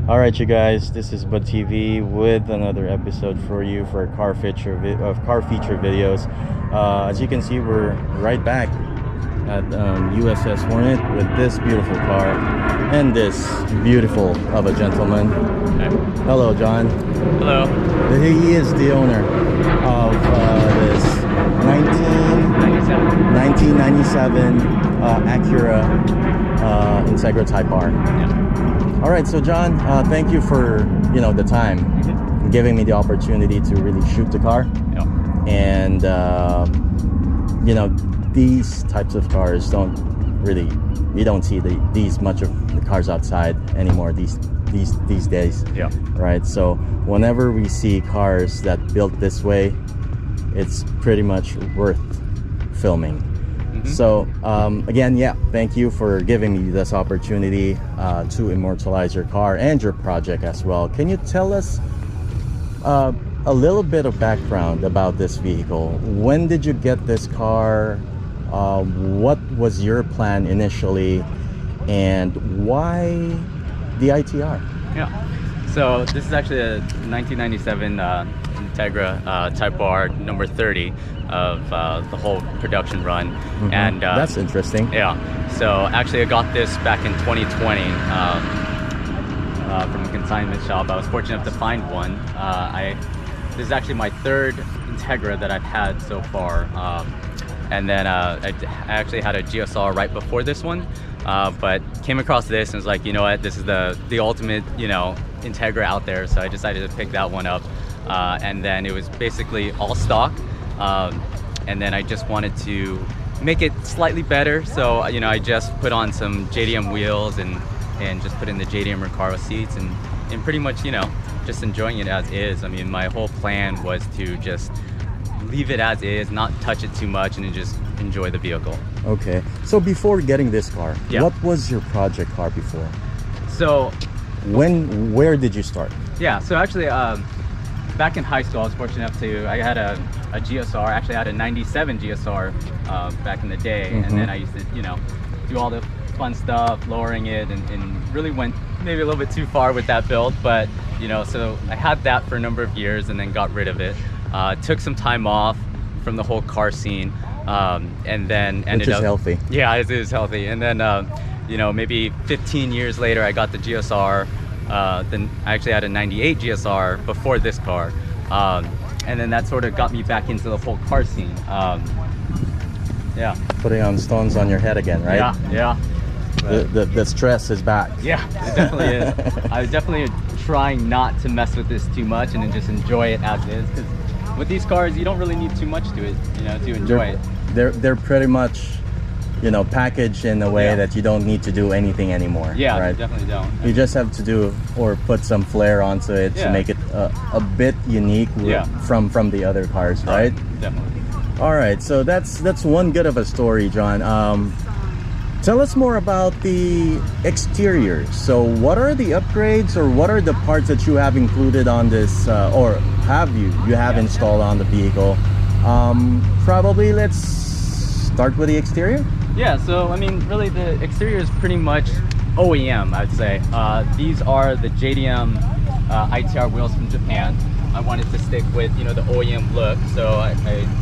All right, you guys, this is Bud TV with another episode for you for car feature videos. As you can see, we're right back at USS Hornet with this beautiful car and this beautiful of a gentleman. Okay. Hello, John. Hello. He is the owner of this 1997 Acura Integra Type R. Yeah. All right, so John, thank you for the time, giving me the opportunity to really shoot the car. Yeah. And these types of cars you don't see these much of the cars outside anymore these days. Yeah. Right. So whenever we see cars that built this way, it's pretty much worth filming. So again, thank you for giving me this opportunity to immortalize your car and your project as well. Can you tell us a little bit of background about this vehicle? When did you get this car? What was your plan initially, and why the ITR? Yeah. So this is actually a 1997 Integra Type R number 30 of the whole production run. And that's interesting. Yeah. So actually I got this back in 2020 from a consignment shop. I was fortunate enough to find one. This is actually my third Integra that I've had so far. And then I actually had a GSR right before this one, but came across this and was like, you know what, this is the ultimate, Integra out there. So I decided to pick that one up. And then it was basically all stock. And then I just wanted to make it slightly better. So, I just put on some JDM wheels and just put in the JDM Recaro seats and pretty much, just enjoying it as is. I mean, my whole plan was to just leave it as is, not touch it too much, and just enjoy the vehicle. Okay. So before getting this car, Yeah. what was your project car before? So Where did you start? yeah, so actually back in high school I was fortunate enough I had a GSR. Actually I had a 97 GSR back in the day. And then I used to do all the fun stuff, lowering it, and really went maybe a little bit too far with that build, but so I had that for a number of years and then got rid of it. Took some time off from the whole car scene, and then ended Which is up healthy. Yeah, it is healthy. And then maybe 15 years later I got the GSR. Then I actually had a 98 GSR before this car, and then that sort of got me back into the whole car scene. Yeah. Putting on stones on your head again, right? Yeah. The stress is back. Yeah, it definitely is. I was definitely trying not to mess with this too much and then just enjoy it as is, because with these cars you don't really need too much to it, to enjoy it. They're pretty much packaged in a way Yeah. that you don't need to do anything anymore. Yeah, right? you definitely don't. You just have to do or put some flair onto it to Yeah. make it a bit unique Yeah. from the other cars, right? Definitely. All right, so that's one good of a story, John. Tell us more about the exteriors. So what are the upgrades, or what are the parts that you have included on this, or have you installed on the vehicle? Probably let's start with the exterior. Yeah, so I mean, really the exterior is pretty much OEM, I'd say. These are the JDM ITR wheels from Japan. I wanted to stick with the OEM look, so I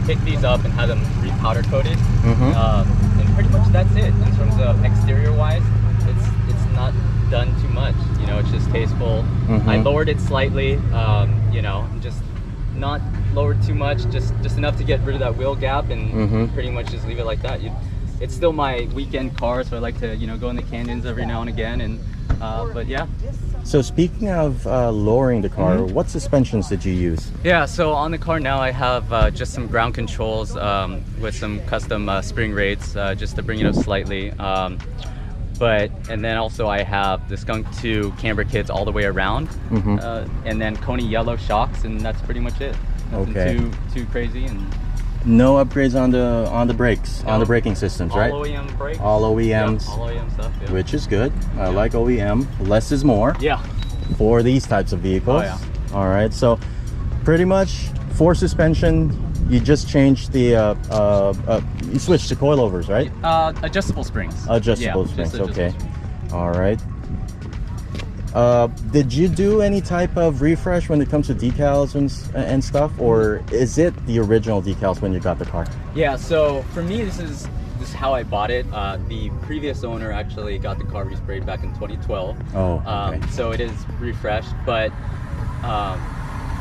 picked these up and had them repowder coated. And pretty much that's it in terms of exterior wise. It's not done too much, it's just tasteful. I lowered it slightly, just not lowered too much, just enough to get rid of that wheel gap, and pretty much just leave it like that. It's still my weekend car, so I like to go in the canyons every now and again, and but yeah. So speaking of lowering the car, what suspensions did you use? Yeah, so on the car now I have just some ground controls with some custom spring rates just to bring it up slightly. And then also I have the Skunk 2 camber kits all the way around, and then Coney yellow shocks, and that's pretty much it. Nothing Okay. too crazy. And No upgrades on the brakes, on the braking systems, right? all OEM brakes. All OEMs. Yeah, all OEM stuff. Yeah. Which is good. I like OEM. Less is more Yeah. for these types of vehicles. Oh, yeah. All right, so pretty much for suspension, you just changed the you switched to coilovers, right? Adjustable springs. Adjustable Yeah, springs. just Okay. adjustable springs. All right. Did you do any type of refresh when it comes to decals and stuff, or is it the original decals when you got the car? Yeah, so for me, this is how I bought it. The previous owner actually got the car resprayed back in 2012. Oh, okay. So it is refreshed, but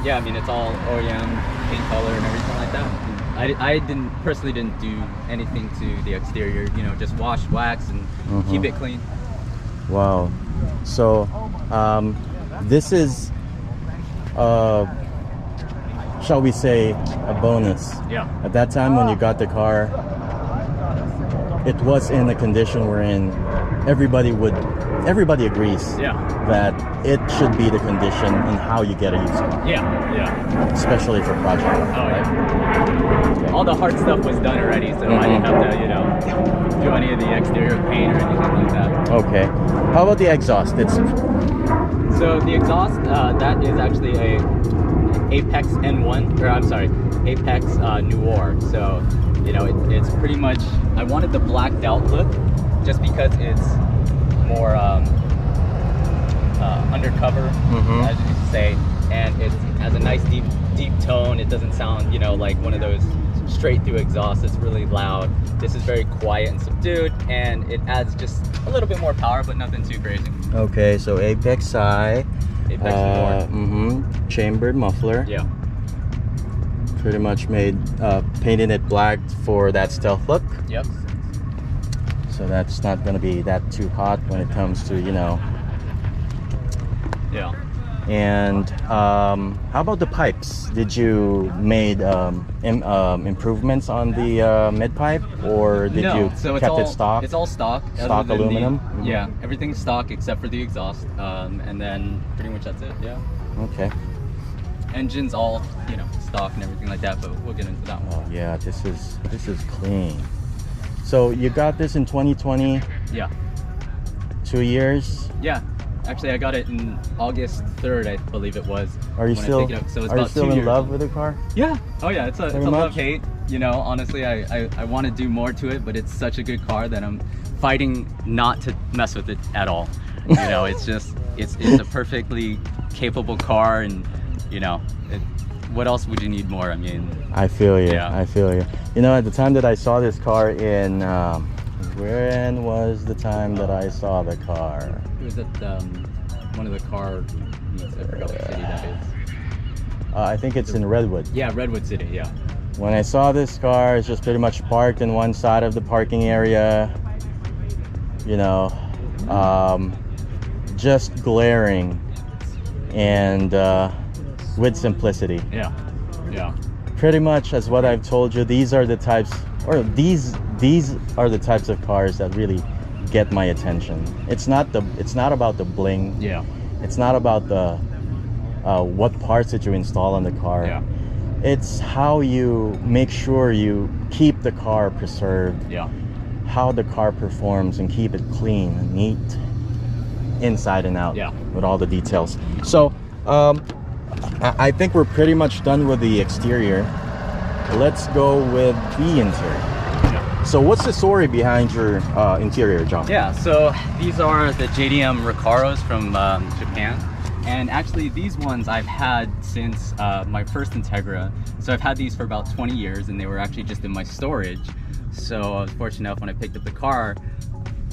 yeah, I mean, it's all OEM paint color and everything like that. I personally didn't do anything to the exterior, you know, just wash, wax, and keep it clean. Wow. So this is shall we say a bonus. Yeah. At that time when you got the car, it was in a condition wherein everybody agrees that it should be the condition in how you get a used car. Yeah. Especially for project. Oh yeah. Okay. All the hard stuff was done already, so I didn't have to, you know, do any of the exterior paint or anything like that. Okay. How about the exhaust? So the exhaust, that is actually a Apex N1, or I'm sorry, Apex Noir. So, you know, it's pretty much, I wanted the blacked out look just because it's more undercover, as you say, and it has a nice deep tone. It doesn't sound, you know, like one of those straight through exhausts. It's really loud. This is very quiet and subdued, and it adds just a little bit more power, but nothing too crazy. Okay, so Apex I. Apex Noir. Chambered muffler. Yeah. Pretty much painted it black for that stealth look. Yep. So that's not going to be that too hot when it comes to, you know. Yeah. And how about the pipes? Did you made improvements on the mid pipe, or did you kept it stock? It's all stock. Stock aluminum. Yeah, everything's stock except for the exhaust, and then pretty much that's it. Yeah. Okay. Engine's all, you know, stock and everything like that, but we'll get into that one. Oh yeah, this is clean. So you got this in 2020. Yeah. 2 years. Yeah. Actually, I got it in August 3rd, I believe it was. Are you still? So it's are you about still 2 in years. love with the car? Yeah. Oh yeah, it's a Pretty much? love-hate. You know, honestly, I want to do more to it, but it's such a good car that I'm fighting not to mess with it at all. You know, it's just it's a perfectly capable car, and you know, what else would you need more? I mean, I feel you. Yeah. I feel you. You know, at the time that I saw this car in, when was the time that I saw the car? it was at one of the car meets. I forgot what city that is. I think it's in Redwood. Yeah, Redwood City. Yeah. When I saw this car, it's just pretty much parked in one side of the parking area. You know, just glaring and with simplicity. Yeah. Yeah. Pretty much as what I've told you, these are the types, or these are the types of cars that really get my attention. It's not about the bling. Yeah. It's not about the what parts that you install on the car. Yeah. It's how you make sure you keep the car preserved. Yeah. How the car performs and keep it clean and neat inside and out. Yeah. With all the details. So I think we're pretty much done with the exterior. Let's go with the interior. Yeah. So what's the story behind your interior, John? Yeah, so these are the JDM Recaros from Japan. And actually these ones I've had since my first Integra. So I've had these for about 20 years, and they were actually just in my storage. So I was fortunate enough when I picked up the car,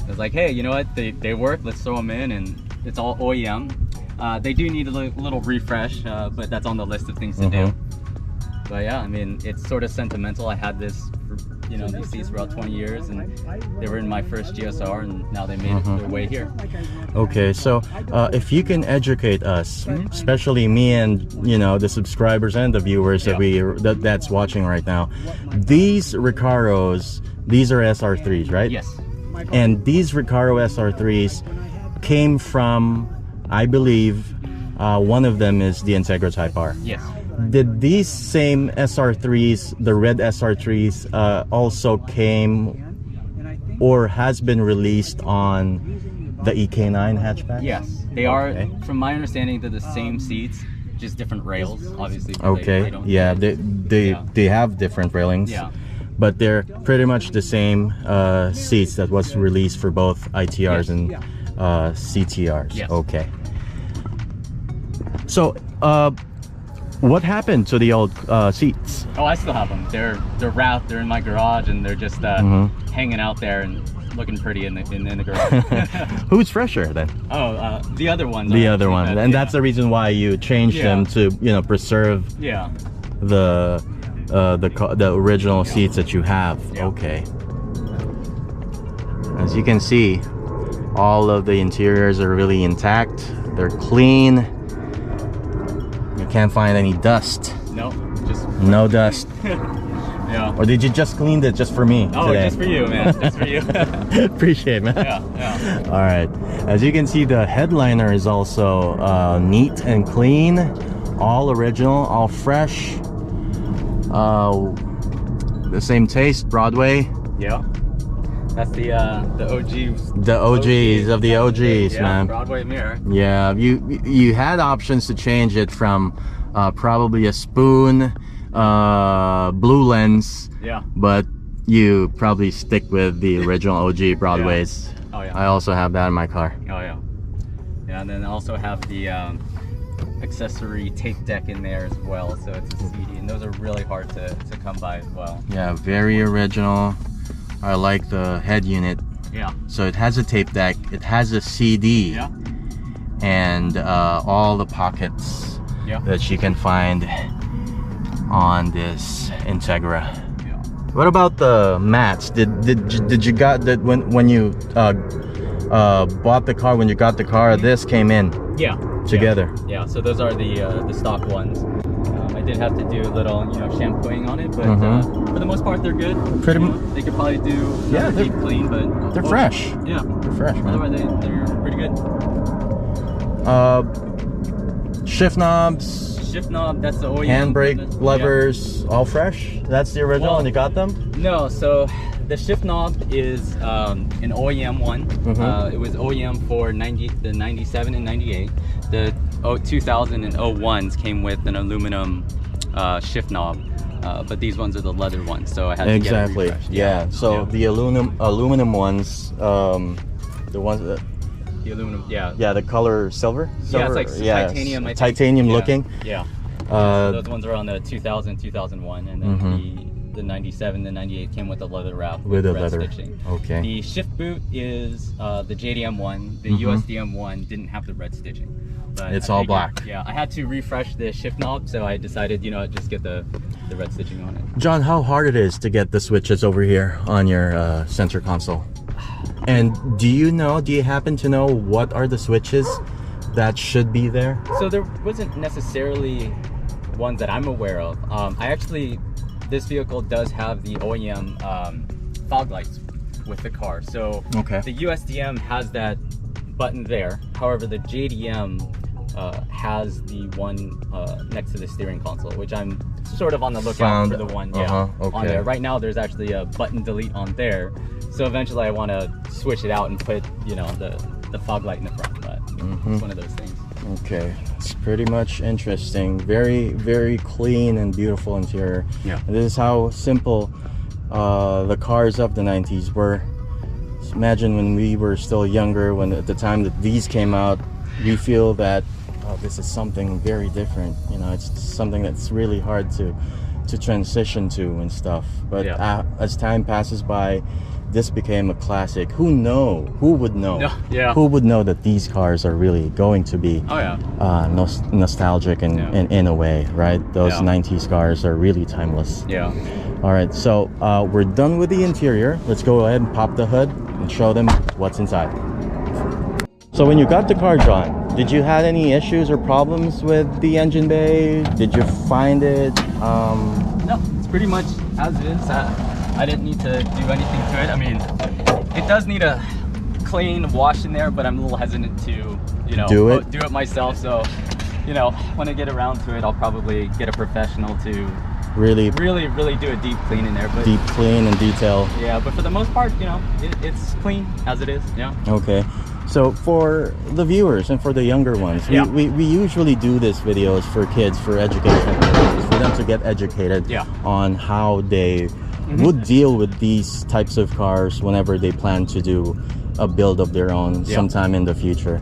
I was like, hey, you know what, they work, let's throw them in, and it's all OEM. They do need a little refresh, but that's on the list of things to do. But yeah, I mean, it's sort of sentimental. I had this, you know, these seats for about 20 years, and they were in my first GSR, and now they made it their way here. Okay, so if you can educate us, especially me and, you know, the subscribers and the viewers that's watching right now, these Recaros, these are SR3s, right? Yes. And these Recaro SR3s came from, I believe, one of them is the Integra Type R. Yes. Did these same SR3s, the red SR3s, also came or has been released on the EK9 hatchback? Yes, they are. From my understanding, they're the same seats, just different rails, obviously. Okay. They have different railings. Yeah. But they're pretty much the same seats that was released for both ITRs and CTRs. Yes. Okay. So, what happened to the old seats? Oh, I still have them. They're wrapped. They're in my garage, and they're just hanging out there and looking pretty in the garage. Who's fresher then? Oh, the other ones. The other one, and that's the reason why you changed them to, you know, preserve the original seats that you have. Okay. As you can see, all of the interiors are really intact. They're clean. You can't find any dust. No, just no dust. Yeah. Or did you just clean it just for me today? Just for you, man. Just for you. Appreciate it, man. Yeah. All right. As you can see, the headliner is also neat and clean. All original, all fresh. The same taste, Broadway. Yeah. That's the OGs. The OGs of the OGs, man. Broadway mirror. Yeah, you had options to change it from probably a spoon, blue lens. Yeah. But you probably stick with the original OG Broadways. Yeah. Oh yeah. I also have that in my car. Oh yeah. Yeah, and then I also have the accessory tape deck in there as well, so it's a CD, and those are really hard to come by as well. Yeah, very original. I like the head unit. Yeah. So it has a tape deck, it has a CD, yeah, and all the pockets that you can find on this Integra. Yeah. What about the mats? Did you got that when you bought the car? When you got the car, this came in. Yeah. Together. Yeah. So those are the stock ones. I did have to do a little, shampooing on it, but for the most part, they're good. They could probably do a deep clean, but they're fresh. Yeah, they're fresh, man. Otherwise, they're pretty good. Shift knobs. Shift knob. That's the OEM. Handbrake levers, all fresh. That's the original, and you got them? No. So the shift knob is an OEM one. It was OEM for the 97 and 98. The 2000 and 01s came with an aluminum shift knob, but these ones are the leather ones, so I had to get it refreshed. Yeah. So the aluminum ones, the ones that the aluminum, the color silver. Yeah, it's like titanium. Titanium looking. Yeah. So those ones are on the 2000, 2001, and then the 97, the 98 came with the leather wrap with red stitching. Okay. The shift boot is the JDM one. The USDM one didn't have the red stitching. But it's all black. Yeah, I had to refresh the shift knob, so I decided, just get the red stitching on it. John, how hard it is to get the switches over here on your center console? And do you happen to know what are the switches that should be there? So there wasn't necessarily ones that I'm aware of. This vehicle does have the OEM fog lights with the car. So the USDM has that button there. However, the JDM has the one next to the steering console, which I'm sort of on the lookout for the one on there. Right now there's actually a button delete on there, so eventually I want to switch it out and put the fog light in the front, but it's one of those things. Okay, it's pretty much interesting. Very, very clean and beautiful interior. Yeah. And this is how simple the cars of the 90s were. Just imagine when we were still younger, when at the time that these came out, we feel that this is something very different. It's something that's really hard to transition to and stuff. But as time passes by, this became a classic. Who would know? Who would know that these cars are really going to be nostalgic in a way, right? Those 90s cars are really timeless. Yeah. All right, so we're done with the interior. Let's go ahead and pop the hood and show them what's inside. So when you got the car, John, did you have any issues or problems with the engine bay? Did you find it? No, it's pretty much as it is. I didn't need to do anything to it. I mean, it does need a clean wash in there, but I'm a little hesitant to, do it myself. So, when I get around to it, I'll probably get a professional to really do a deep clean in there. But deep clean and detail. Yeah, but for the most part, it's clean as it is. Yeah. Okay. So for the viewers and for the younger ones, we usually do these videos for kids, for educational purposes, for them to get educated on how they would deal with these types of cars whenever they plan to do a build of their own sometime in the future.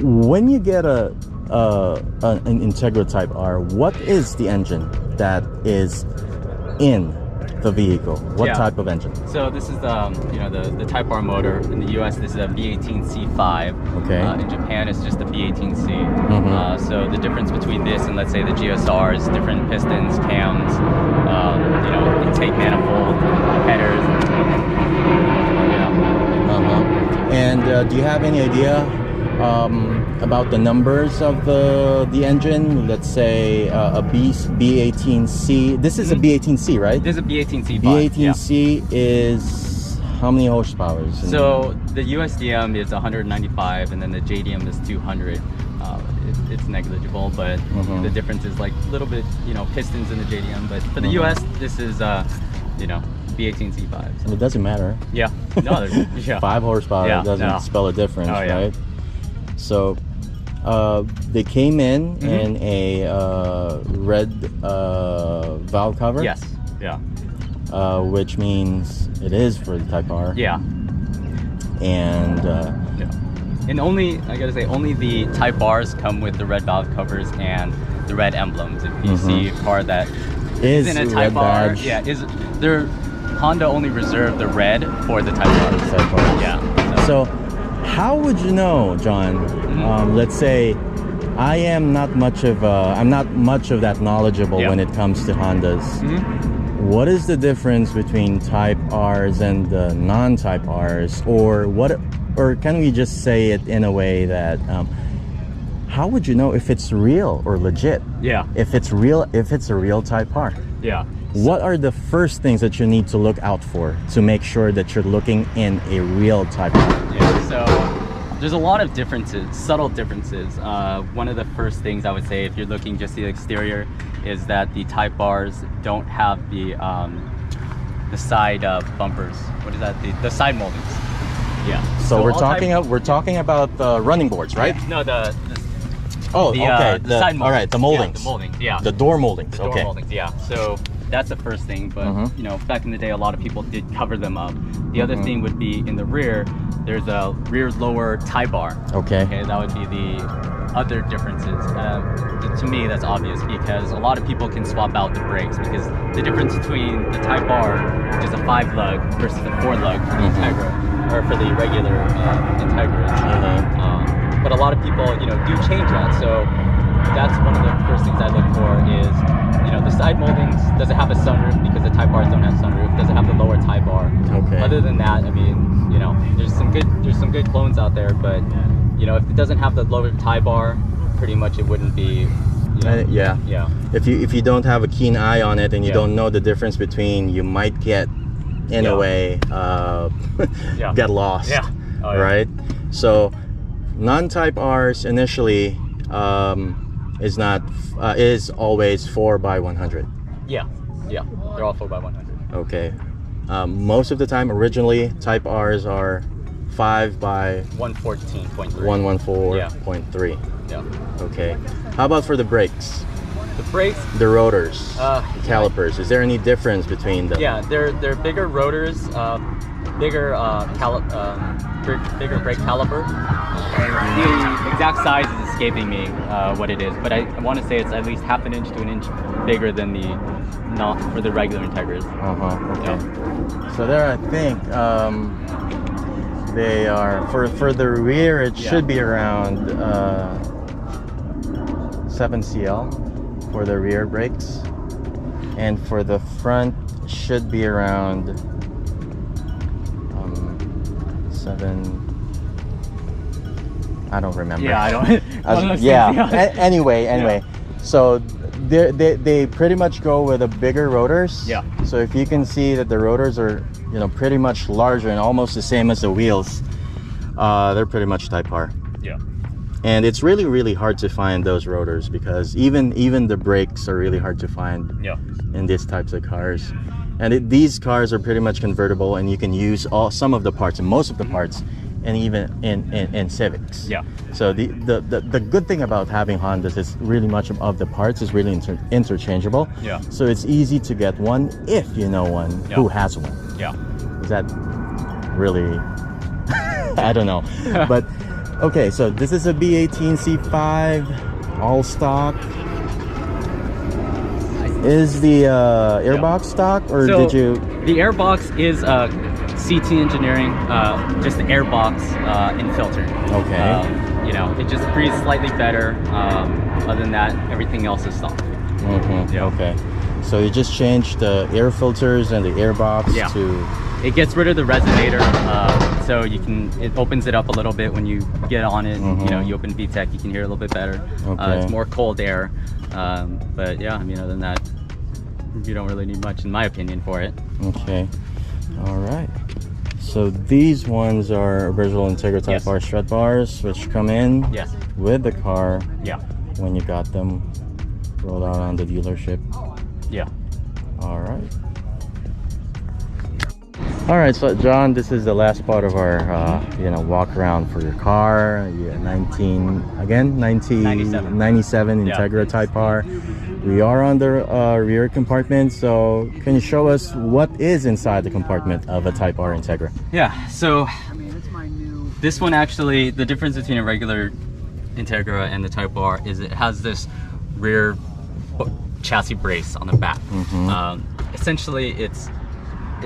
When you get a an Integra Type R, what is the engine that is in the vehicle? What Yeah. type of engine? So this is the Type R motor. In the U.S., this is a V18C5. Okay. In Japan, it's just a V18C. Mhm. So the difference between this and let's say the GSR is different pistons, cams, intake manifold, headers. Yeah. And do you have any idea about the numbers of the engine? Let's say a B18C. This is a B18C, right? This is a B18C5. B18C is how many horsepower? So the USDM is 195, and then the JDM is 200. It's negligible, but the difference is like a little bit, pistons in the JDM. But for the US, this is, B18C5. And it doesn't matter. Yeah. No. Yeah. 5 horsepower doesn't spell a difference, right? So they came in a red valve cover. Yes. Yeah. Which means it is for the Type R. Yeah. And and only the Type Rs come with the red valve covers and the red emblems. If you see a car that is in a red Type R, badge. Honda only reserved the red for the Type R. Type R. Yeah. So how would you know, John? Let's say I'm not much of that knowledgeable when it comes to Hondas. What is the difference between Type Rs and the non-Type Rs, or can we just say it in a way that how would you know if it's real or legit? Yeah. If it's a real Type R. Yeah. What are the first things that you need to look out for to make sure that you're looking in a real Type R? Yeah. So there's a lot of differences, subtle differences. One of the first things I would say, if you're looking just the exterior, is that the Type Rs don't have the side bumpers. What is that? The side moldings. Yeah. So we're talking about the running boards, right? No, the okay. the side moldings. All right, the moldings. Yeah, the moldings. Yeah. The door moldings. The door moldings. Yeah. So that's the first thing. But back in the day, a lot of people did cover them up. The other thing would be in the rear. There's a rear lower tie bar. Okay. That would be the other differences. To me, that's obvious because a lot of people can swap out the brakes because the difference between the Type R, which is a 5-lug, versus the 4-lug for the Integra, or for the regular Integras. But a lot of people, do change that. So that's one of the first things I look for is, the side moldings. Does it have a sunroof? Because the Type Rs don't have sunroof. Does it have the lower tie bar? Okay. Other than that, I mean, there's some good clones out there, but if it doesn't have the lower tie bar, pretty much it wouldn't be. Yeah. If you don't have a keen eye on it and you don't know the difference between, you might get, in a way, get lost. Yeah. Right. So non-Type Rs initially is always 4x100. Yeah. They're all 4x100. Okay. Most of the time, originally, Type Rs are 5x114.3. 114.3. Yeah. Okay. How about for the brakes? The brakes, the rotors, calipers. Is there any difference between them? Yeah, they're bigger rotors, bigger brake caliper. The exact size is escaping me what it is, but I want to say it's at least half an inch to an inch bigger than for the regular Integras. Okay. Yeah. So there, I think they are for the rear. It should be around 7 CL for the rear brakes, and for the front should be around 7. I don't remember. Yeah, I don't. Anyway. So they pretty much go with the bigger rotors. Yeah. So if you can see that the rotors are pretty much larger and almost the same as the wheels, they're pretty much Type R. Yeah. And it's really, really hard to find those rotors because even the brakes are really hard to find in these types of cars. And these cars are pretty much convertible, and you can use some of the parts and most of the parts, and even in Civics. Yeah. So the good thing about having Hondas is really much of the parts is really interchangeable. Yeah. So it's easy to get one if you know one who has one. Yeah. Is that really? I don't know, but. Okay, so this is a B18C5. all stock. Is the airbox stock, or So did you? The airbox is CT Engineering, just the airbox in filter. Okay. You know, it just breathes slightly better. Other than that, everything else is stock. Yeah. Okay. So you just changed the air filters and the airbox to. It gets rid of the resonator, so you can. It opens it up a little bit when you get on it. You know, you open VTEC, you can hear a little bit better. Okay. It's more cold air, but yeah, I mean, other than that, you don't really need much, in my opinion, for it. Okay. All right. So these ones are original Integra Type R strut bars, which come in with the car. Yeah. When you got them rolled out on the dealership. Yeah. All right. All right, so John, this is the last part of our you know, walk around for your car. Yeah, 1997 Integra Type R. We are on the rear compartment, so can you show us what is inside the compartment of a Type R Integra? Yeah, so this one actually, the difference between a regular Integra and the Type R is it has this rear chassis brace on the back. Essentially, it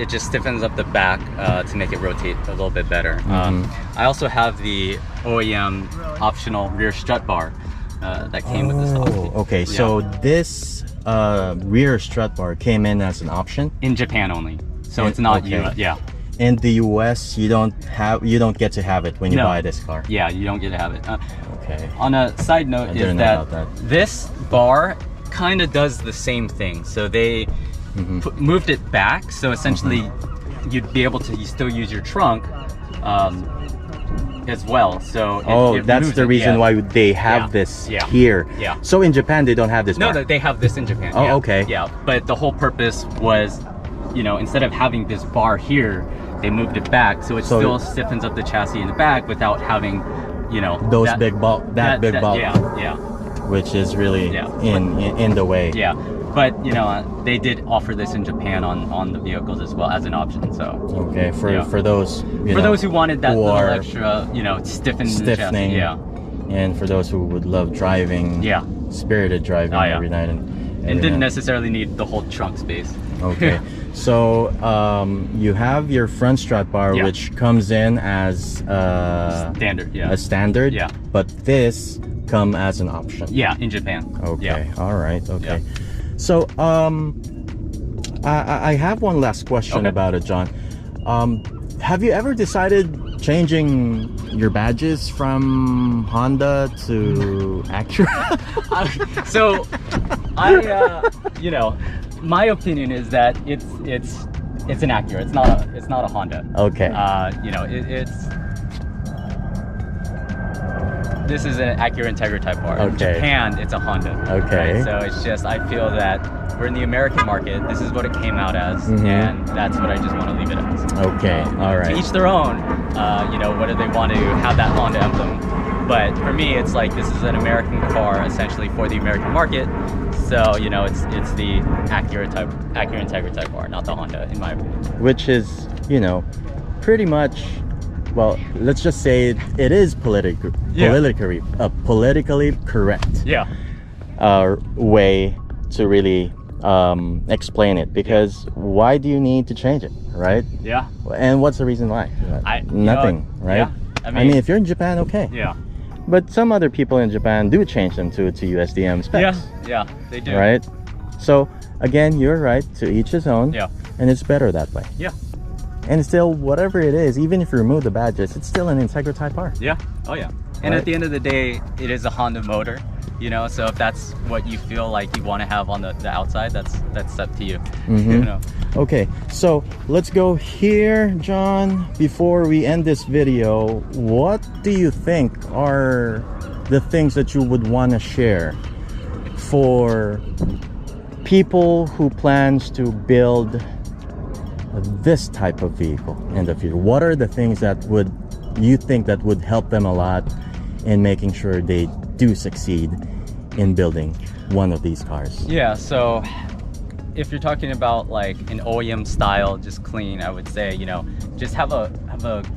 just stiffens up the back to make it rotate a little bit better. I also have the OEM optional rear strut bar that came with the stock. Okay, so this rear strut bar came in as an option in Japan only, so it's not US. Yeah. In the US, you don't get to have it when you buy this car. Yeah, you don't get to have it. Okay. On a side note, is that this bar kind of does the same thing. So they moved it back, so essentially you'd be able to still use your trunk as well. So that's the reason why they have this here. Yeah. So in Japan they don't have this bar? No, they have this in Japan. Oh, okay. Yeah, but the whole purpose was, you know, instead of having this bar here, they moved it back, so it still stiffens up the chassis in the back without having, you know, those big bulk. Yeah. Which is really in the way. Yeah. But you know, they did offer this in Japan on the vehicles as well as an option. So okay, for those those who wanted that little extra, you know, stiffening. The chassis, and for those who would love driving, spirited driving every night and didn't necessarily need the whole trunk space. Okay, so you have your front strut bar, which comes in as standard. A standard. Yeah. But this come as an option. Yeah, in Japan. Okay. All right. Okay. So, I have one last question about it, John. Have you ever decided changing your badges from Honda to Acura? So, you know, my opinion is that it's an Acura. It's not a Honda. Okay. You know, this is an Acura Integra Type R. In Japan, it's a Honda. Okay. Right? So it's just, I feel that we're in the American market. This is what it came out as, and that's what I just want to leave it as. Okay. All right. To each their own. You know, whether they want to have that Honda emblem. But for me, it's like this is an American car essentially for the American market. So you know, it's the Acura Integra Type R, not the Honda, in my opinion. Which is, you know, pretty much. Well, let's just say it is politically correct way to really explain it, because why do you need to change it, right? Yeah. And what's the reason why? Nothing, right? Yeah. I mean, if you're in Japan, okay. Yeah. But some other people in Japan do change them to USDM specs. Yeah, they do. Right? So, again, you're right, to each his own. Yeah. And it's better that way. Yeah. And still, whatever it is, even if you remove the badges, it's still an Integra Type R. Yeah. Oh yeah. And at the end of the day, it is a Honda motor, you know. So if that's what you feel like you want to have on the outside, that's up to you. You know. Okay. So let's go here, John. Before we end this video, what do you think are the things that you would want to share for people who plans to build this type of vehicle in the future? What are the things that you think that would help them a lot in making sure they do succeed in building one of these cars? Yeah, so if you're talking about like an OEM style, just clean, I would say, you know, just have a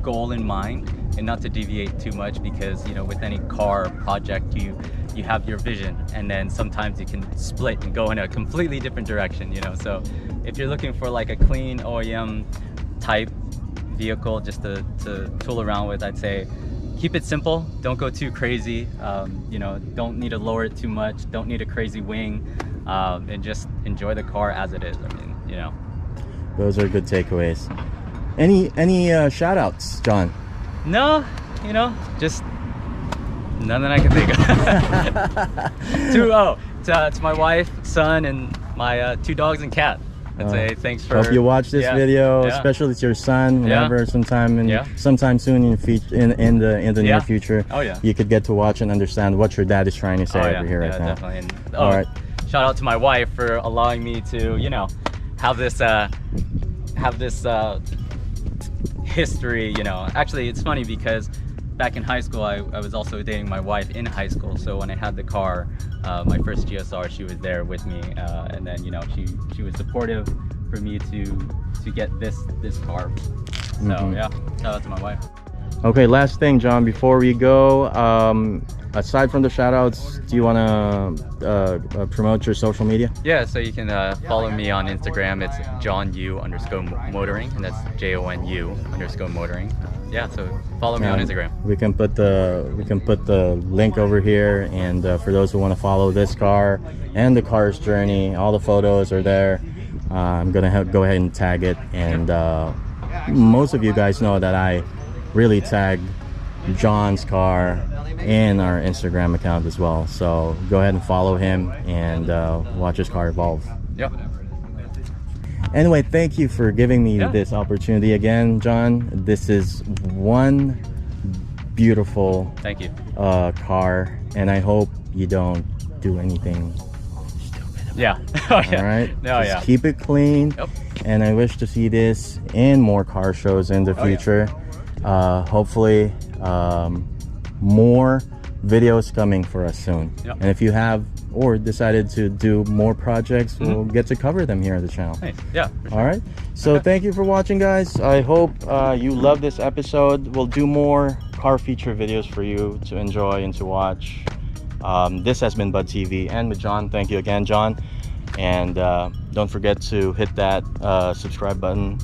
goal in mind and not to deviate too much, because, you know, with any car project, you you have your vision, and then sometimes you can split and go in a completely different direction, you know. So if you're looking for like a clean OEM type vehicle just to tool around with, I'd say keep it simple, don't go too crazy, you know, don't need to lower it too much, don't need a crazy wing, and just enjoy the car as it is. I mean, you know. Those are good takeaways. Any shout outs, John? No, you know, just none that I can think of. To my wife, son, and my 2 dogs and cat. I'd say thanks for. Hope you watch this video, especially to your son. Whenever, sometime soon in the near future. Oh yeah. You could get to watch and understand what your dad is trying to say over here right now. Definitely. And, all right. Shout out to my wife for allowing me to, you know, have this history. You know, actually, it's funny because back in high school, I was also dating my wife in high school. So when I had the car, my first GSR, she was there with me, and then, you know, she was supportive for me to get this car. So yeah, shout out to my wife. Okay, last thing, John, before we go, aside from the shout outs, do you want to promote your social media? Yeah, so you can follow me on Instagram. It's JONU_motoring, and that's JONU_motoring. Yeah, so follow me on Instagram. We can put the link over here, and for those who want to follow this car and the car's journey, all the photos are there. I'm gonna go ahead and tag it, and most of you guys know that I really tag John's car in our Instagram account as well. So go ahead and follow him and watch his car evolve. Yep. Anyway, thank you for giving me this opportunity again, John. This is one beautiful car, and I hope you don't do anything stupid. Yeah. All right. Just keep it clean. Yep. And I wish to see this in more car shows in the future. Hopefully more videos coming for us soon. And if you have or decided to do more projects, we'll get to cover them here on the channel. Nice. Yeah, for sure. All right, so thank you for watching, guys. I hope you love this episode. We'll do more car feature videos for you to enjoy and to watch. This has been Bud TV, and with John. Thank you again, John. And don't forget to hit that subscribe button,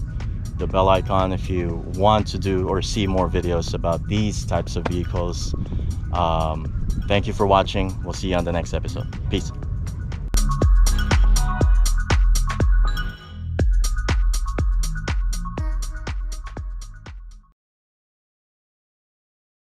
the bell icon, if you want to do or see more videos about these types of vehicles. Thank you for watching. We'll see you on the next episode. Peace.